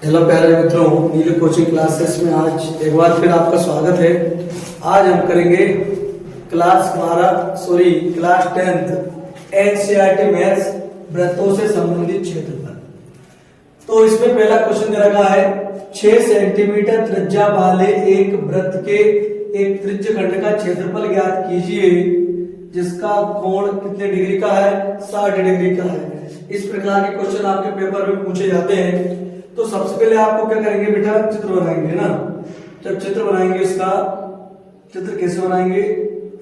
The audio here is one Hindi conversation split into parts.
हेलो प्यारे मित्रों, नीले कोचिंग क्लासेस में आज एक बार फिर आपका स्वागत है। आज हम करेंगे क्लास 10th एनसीईआरटी मैथ्स वृत्तों से संबंधित क्षेत्रफल। तो इसमें पहला क्वेश्चन दे रखा है 6 सेंटीमीटर त्रिज्या वाले एक वृत्त के एक त्रिज्यखंड का क्षेत्रफल ज्ञात कीजिए जिसका कोण कितने डिग्री का है, 60 डिग्री का है। इस प्रकार के क्वेश्चन आपके पेपर में पूछे जाते हैं। तो सबसे पहले आपको क्या करेंगे बेटा, चित्र बनाएंगे ना। जब चित्र बनाएंगे इसका चित्र कैसे बनाएंगे,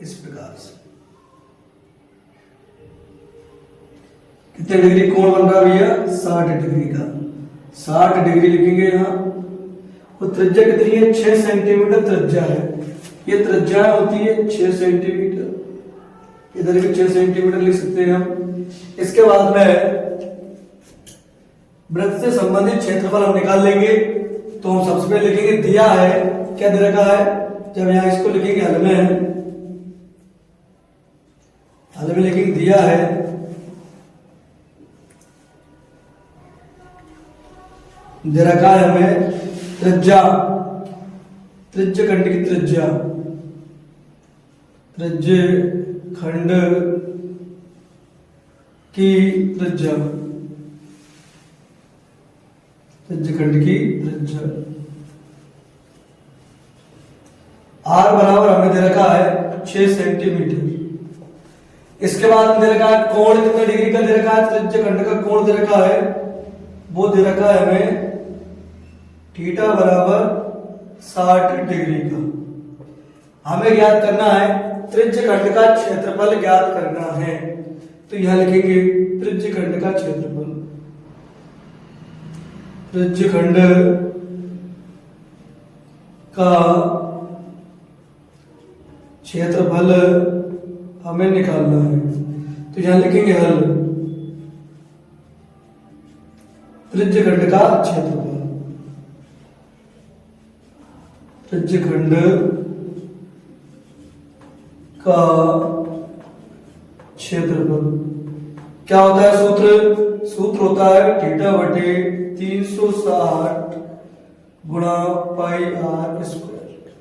इस प्रकार से। कितने डिग्री कोण बन रहा है भैया, 60 डिग्री का। 60 डिग्री लिखेंगे यहाँ। और त्रिज्या कितनी है, 6 सेंटीमीटर त्रिज्या है। ये त्रिज्या होती है 6 सेंटीमीटर। इधर भी 6 सेंटीमीटर लिख सकते हैं हम। इसके बाद में वृत्त से संबंधित क्षेत्रफल हम निकाल लेंगे। तो हम सबसे पहले लिखेंगे दिया है, क्या दे रखा है। जब यहां इसको लिखेंगे हल में लिखेंगे दिया है दे रखा है हमें त्रिज्या, त्रिज्यखंड की त्रिज्या, त्रिज्यखंड की त्रिज्या, त्रिज्यखंड की त्रिज्या R बराबर हमें दे रखा है 6 सेंटीमीटर। इसके बाद दे रखा है कोण कितने डिग्री का दे रखा है, त्रिज्यखंड का कोण दे रखा है, वो दे रखा है हमें थीटा बराबर 60 डिग्री का। हमें ज्ञात करना है त्रिज्यखंड का क्षेत्रफल ज्ञात करना है। तो यहां लिखेंगे त्रिज्यखंड का क्षेत्रफल, त्रिज्यखंड का क्षेत्रफल हमें निकालना है। तो यहां लिखेंगे हल, त्रिज्यखंड का क्षेत्रफल, त्रिज्यखंड का क्षेत्रफल क्या होता है, सूत्र होता है थीटा बटे 360 गुणा पाई आर स्क्वायर।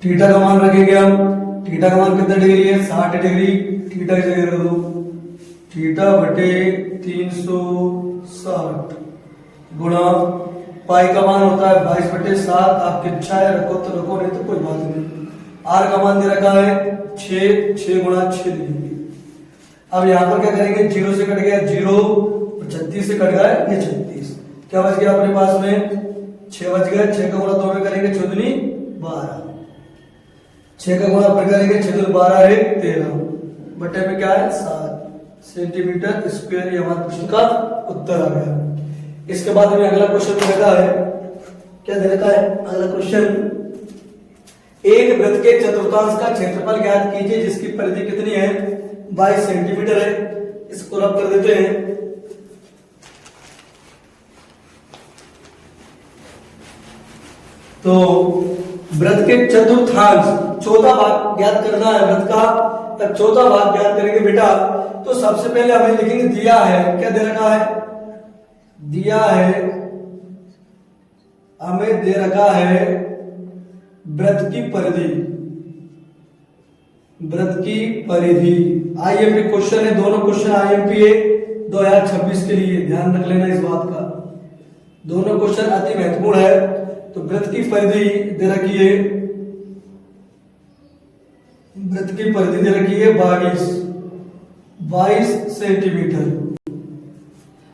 थीटा का मान रखेंगे हम। थीटा का मान कितना डिग्री है, 60 डिग्री। थीटा की जगह रख दो थीटा बटे 360 गुणा पाई का मान होता है 22/7। आपकी इच्छा है रखो तो रखो, नहीं तो कोई बात नहीं। आर का मान दे रखा है 6 गुणा 6 डिग्री। अब यहां पर क्या करेंगे, 0 से कट गया 0, 36 से कट गया ये 36। क्या बच गया अपने पास में, 6 बच गया। 6 का गुणा 2 में करेंगे 14 दूनी 12। 6 का गुणा अपन करेंगे 6 दूनी 12 है 13 बटे में क्या है 7 सेंटीमीटर स्क्वायर। ये हमारे प्रश्न का उत्तर आ गया। इसके बाद में अगला क्वेश्चन दे रखा है, क्या दे रखा है अगला क्वेश्चन, एक वृत्त के चतुर्थांश का क्षेत्रफल ज्ञात कीजिए जिसकी परिधि कितनी है, 22 सेंटीमीटर है। इसको रब कर देते हैं। तो वृत्त के चतुर्थांश, चौथा भाग ज्ञात करना है वृत्त का। तब चौथा भाग ज्ञात करेंगे बेटा। तो सबसे पहले हमें लिखेंगे दिया है, क्या दे रखा है, दिया है हमें दे रखा है वृत्त की परिधि, वृत्त की परिधि। आईएमपी क्वेश्चन है, दोनों क्वेश्चन आईएमपी है 2026 के लिए, ध्यान रख लेना इस बात का। दोनों क्वेश्चन अति महत्वपूर्ण है। तो वृत्त की परिधि दे रखी है, वृत्त की परिधि दे रखी है 22 सेंटीमीटर।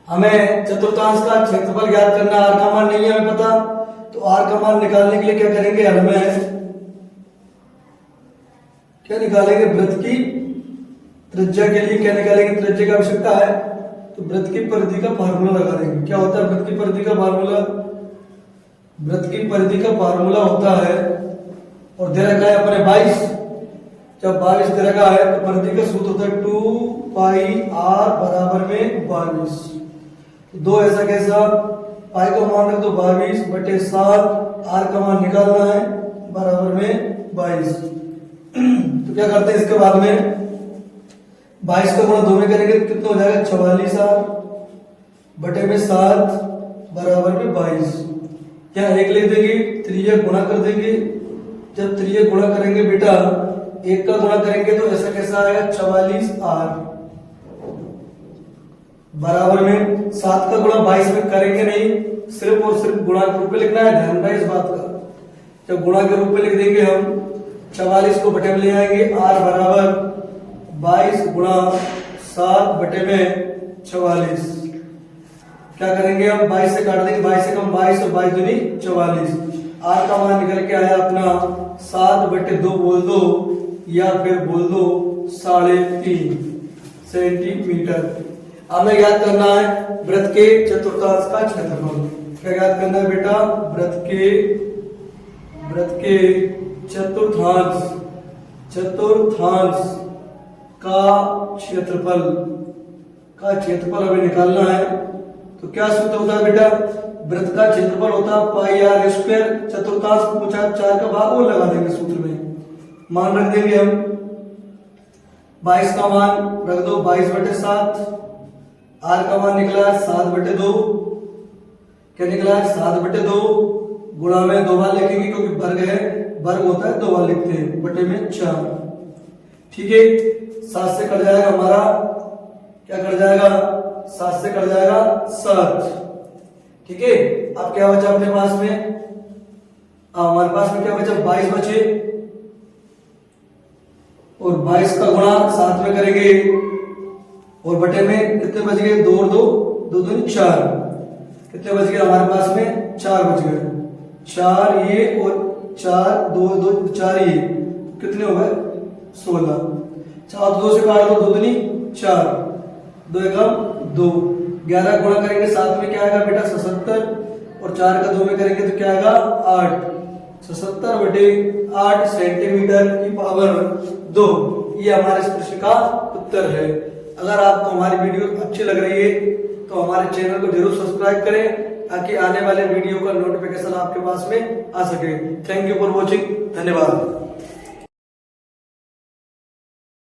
हमें चतुर्थांश का क्षेत्रफल ज्ञात करना, आर का मान नहीं है हमें पता। तो आर का मान निकालने के लिए क्या करेंगे, हल में क्या निकालेंगे, वृत्त की त्रिज्या के लिए क्या निकालेंगे, त्रिज्या की आवश्यकता है। तो वृत्त की परिधि का फार्मूला लगा देंगे। क्या होता है वृत्त की परिधि का फार्मूला, वृत्त की परिधि का फार्मूला होता है, और दे रखा है अपने 22। जब 22 दे रखा है तो परिधि का सूत्र होता है 2 पाई आर बराबर में 22। तो दो ऐसा कैसा, पाई का मान रख दो 22/7, आर का मान निकालना है बराबर में 22। तो क्या करते हैं इसके बाद में 22 का गुणा 2 में करेंगे तो कितना हो जाएगा 44 बटे में 7 बराबर में 22। यहाँ एक लिख देंगे, त्रिज्यक गुणा कर देंगे। जब त्रिज्यक गुणा करेंगे बेटा, एक का गुणा करेंगे तो ऐसा कैसा आएगा 44R, बराबर में 7 का गुणा 22 में करेंगे नहीं, सिर्फ और सिर्फ गुणा के रूप में लिखना है, ध्यान रहे इस बात का। जब गुणा के रूप में लिख देंगे हम 44 को बटे में ले आएंगे, R बराबर 22 गुणा 7 बटे में 44। क्या करेंगे हम, 22 से काट देंगे, 22 से कम 22 और 22 दूनी 44। R का मान निकल के आया अपना 7/2 बोल दो या फिर बोल दो 3.5 सेंटीमीटर। हमें याद करना है वृत्त के चतुर्थांश का क्षेत्रफल। क्या याद करना है बेटा, वृत्त के चतुर्थांश का क्षेत्रफल हमें निकालना है। तो क्या सूत्र होता है बेटा, वृत्त का क्षेत्रफल होता है पाई आर स्क्वायर, चतुर्थांश पूछा 4 का भाग और लगा देंगे सूत्र में, मान रख देंगे हम 22 का मान रख दो 22/7, आर का मान निकला 7/2, क्या निकला 7/2, गुणा में 2 बार लिखेंगे क्योंकि वर्ग है, वर्ग होता है 2 बार लिखते हैं, बटे में 4। ठीक है, 7 से कट जाएगा हमारा, क्या कट जाएगा, 7 से कट जाएगा 7। ठीक है, अब क्या बचा अपने पास में, हमारे पास में क्या बचा 22 बचे, और 22 का गुणा 7 में करेंगे और बटे में कितने बच गए, 2 और 2 दूनी 4, कितने बच गए हमारे पास में 4 बच गए, 4 ये और 4 2 4 ये, कितने हो गए 16। 4 2 से काट दो, 2 दूनी 4, 2 एकम 2, 11 गुणा करेंगे 7 में क्या आएगा बेटा 77, और 4 का 2 में करेंगे तो क्या आएगा 8, 77/8 सेंटीमीटर की पावर 2। ये हमारे इस प्रश्न का उत्तर है। अगर आपको हमारी वीडियो अच्छी लग रही है तो हमारे चैनल को जरूर सब्सक्राइब करें ताकि आने वाले वीडियो का नोटिफिकेशन आपके पास में आ सके। थैंक यू फॉर वॉचिंग, धन्यवाद।